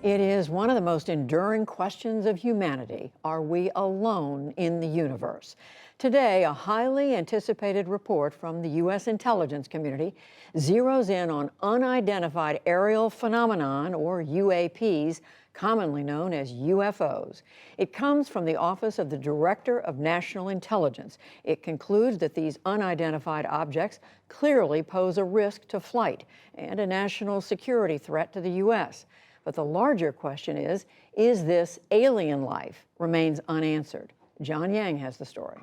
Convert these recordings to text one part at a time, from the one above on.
It is one of the most enduring questions of humanity. Are we alone in the universe? Today, a highly anticipated report from the U.S. intelligence community zeroes in on unidentified aerial phenomenon, or UAPs, commonly known as UFOs. It comes from the Office of the Director of National Intelligence. It concludes that these unidentified objects clearly pose a risk to flight and a national security threat to the U.S. But the larger question is this alien life? Remains unanswered. John Yang has the story.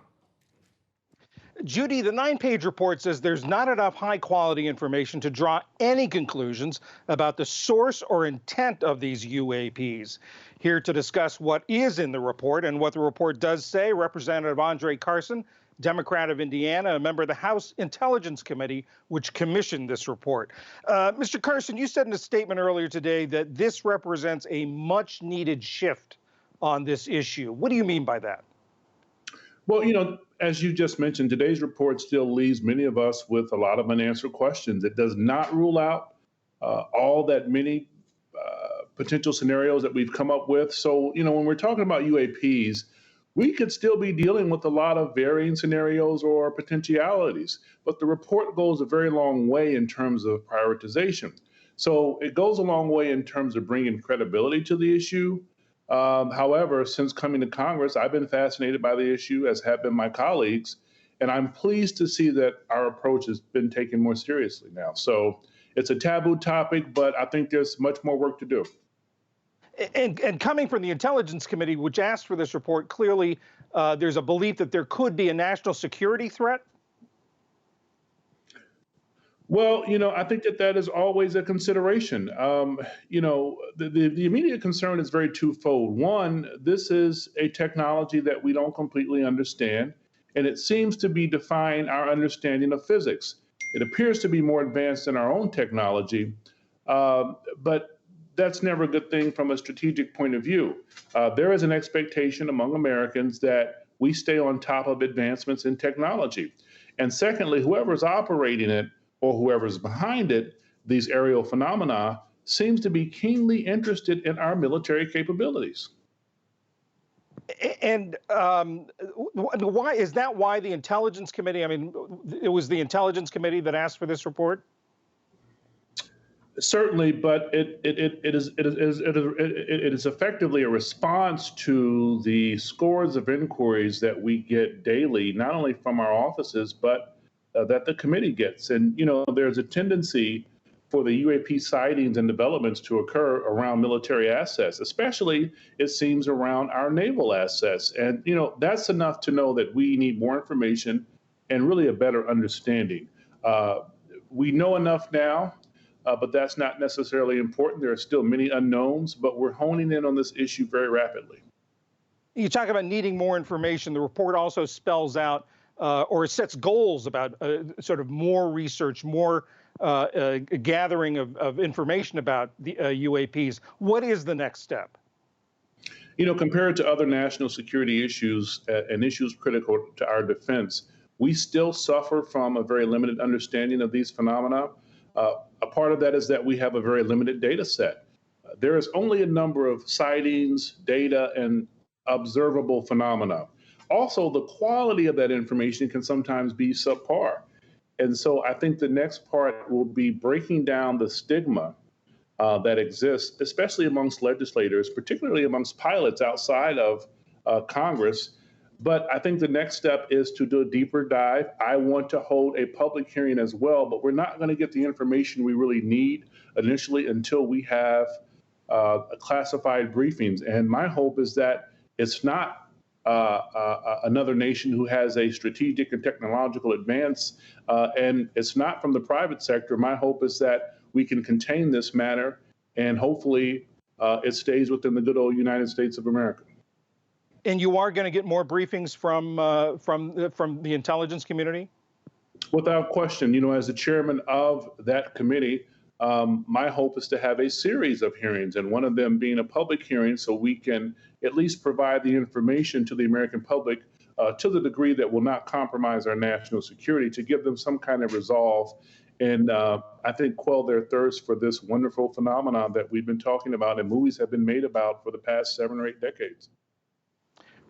Judy, the 9-page report says there's not enough high-quality information to draw any conclusions about the source or intent of these UAPs. Here to discuss what is in the report and what the report does say, Representative Andre Carson, Democrat of Indiana, a member of the House Intelligence Committee, which commissioned this report. Mr. Carson, you said in a statement earlier today that this represents a much-needed shift on this issue. What do you mean by that? Well, as you just mentioned, today's report still leaves many of us with a lot of unanswered questions. It does not rule out all that many potential scenarios that we've come up with. So, when we're talking about UAPs, we could still be dealing with a lot of varying scenarios or potentialities, but the report goes a very long way in terms of prioritization. So it goes a long way in terms of bringing credibility to the issue. However, since coming to Congress, I've been fascinated by the issue, as have been my colleagues, and I'm pleased to see that our approach has been taken more seriously now. So it's a taboo topic, but I think there's much more work to do. And coming from the Intelligence Committee, which asked for this report, clearly there's a belief that there could be a national security threat? Well, I think that is always a consideration. The immediate concern is very twofold. One, this is a technology that we don't completely understand, and it seems to be defying our understanding of physics. It appears to be more advanced than our own technology, but that's never a good thing from a strategic point of view. There is an expectation among Americans that we stay on top of advancements in technology. And secondly, whoever's operating it or whoever's behind it, these aerial phenomena, seems to be keenly interested in our military capabilities. And why is that? Why the Intelligence Committee? I mean, it was the Intelligence Committee that asked for this report? Certainly, but it is effectively a response to the scores of inquiries that we get daily, not only from our offices, but that the committee gets. And, there's a tendency for the UAP sightings and developments to occur around military assets, especially, it seems, around our naval assets. And, that's enough to know that we need more information and really a better understanding. We know enough now. But that's not necessarily important. There are still many unknowns, but we're honing in on this issue very rapidly. You talk about needing more information. The report also spells out or sets goals about sort of more research, more gathering of information about the UAPs. What is the next step? Compared to other national security issues and issues critical to our defense, we still suffer from a very limited understanding of these phenomena. A part of that is that we have a very limited data set. There is only a number of sightings, data, and observable phenomena. Also, the quality of that information can sometimes be subpar. And so I think the next part will be breaking down the stigma that exists, especially amongst legislators, particularly amongst pilots outside of Congress. But I think the next step is to do a deeper dive. I want to hold a public hearing as well, but we're not going to get the information we really need initially until we have classified briefings. And my hope is that it's not another nation who has a strategic and technological advance, and it's not from the private sector. My hope is that we can contain this matter, and hopefully it stays within the good old United States of America. And you are going to get more briefings from the intelligence community? Without question. As the chairman of that committee, my hope is to have a series of hearings, and one of them being a public hearing, so we can at least provide the information to the American public to the degree that will not compromise our national security, to give them some kind of resolve and I think quell their thirst for this wonderful phenomenon that we've been talking about and movies have been made about for the past 7 or 8 decades.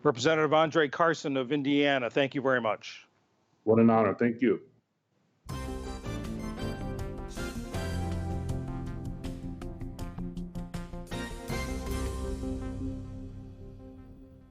Representative Andre Carson of Indiana, thank you very much. What an honor. Thank you.